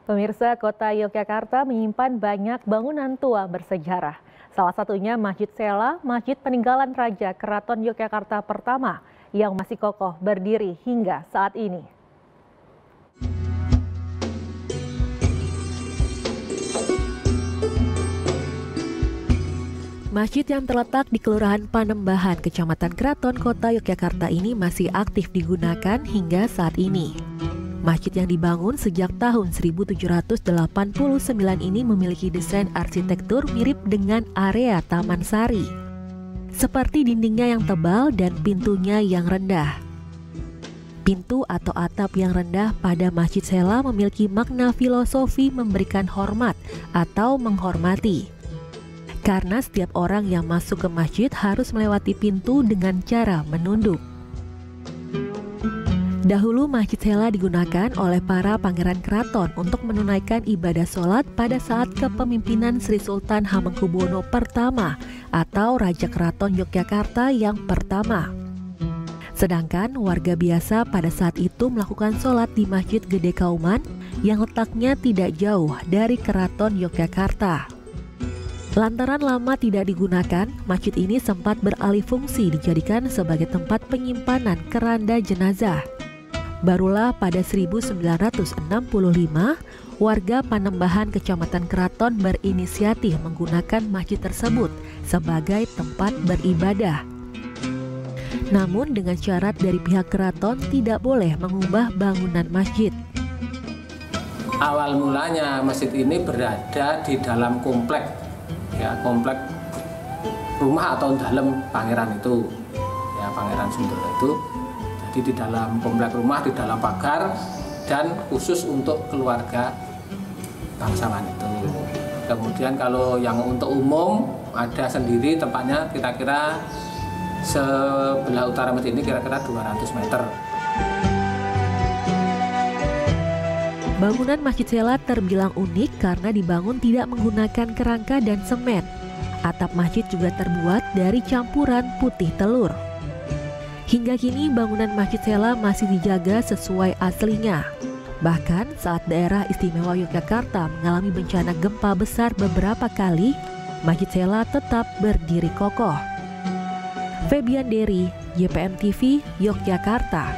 Pemirsa, kota Yogyakarta menyimpan banyak bangunan tua bersejarah. Salah satunya Masjid Sela, masjid peninggalan Raja Keraton Yogyakarta pertama yang masih kokoh berdiri hingga saat ini. Masjid yang terletak di Kelurahan Panembahan, Kecamatan Keraton, Kota Yogyakarta ini masih aktif digunakan hingga saat ini. Masjid yang dibangun sejak tahun 1789 ini memiliki desain arsitektur mirip dengan area Taman Sari, seperti dindingnya yang tebal dan pintunya yang rendah. Pintu atau atap yang rendah pada Masjid Sela memiliki makna filosofi memberikan hormat atau menghormati. Karena setiap orang yang masuk ke masjid harus melewati pintu dengan cara menunduk. Dahulu Masjid Sela digunakan oleh para pangeran keraton untuk menunaikan ibadah sholat pada saat kepemimpinan Sri Sultan Hamengkubuwono pertama atau Raja Keraton Yogyakarta yang pertama. Sedangkan warga biasa pada saat itu melakukan sholat di Masjid Gede Kauman yang letaknya tidak jauh dari Keraton Yogyakarta. Lantaran lama tidak digunakan, masjid ini sempat beralih fungsi dijadikan sebagai tempat penyimpanan keranda jenazah. Barulah pada 1965, warga Panembahan Kecamatan Keraton berinisiatif menggunakan masjid tersebut sebagai tempat beribadah. Namun dengan syarat dari pihak keraton tidak boleh mengubah bangunan masjid. Awal mulanya masjid ini berada di dalam komplek rumah atau dalam pangeran itu, Pangeran Sundoro itu. Jadi di dalam komplek rumah, di dalam pagar, dan khusus untuk keluarga bangsawan itu. Kemudian kalau yang untuk umum ada sendiri tempatnya, kira-kira sebelah utara masjid ini kira-kira 200 meter. Bangunan Masjid Sela terbilang unik karena dibangun tidak menggunakan kerangka dan semen. Atap masjid juga terbuat dari campuran putih telur. Hingga kini bangunan Masjid Sela masih dijaga sesuai aslinya. Bahkan saat daerah istimewa Yogyakarta mengalami bencana gempa besar beberapa kali, Masjid Sela tetap berdiri kokoh. Febian Dery, YPM TV, Yogyakarta.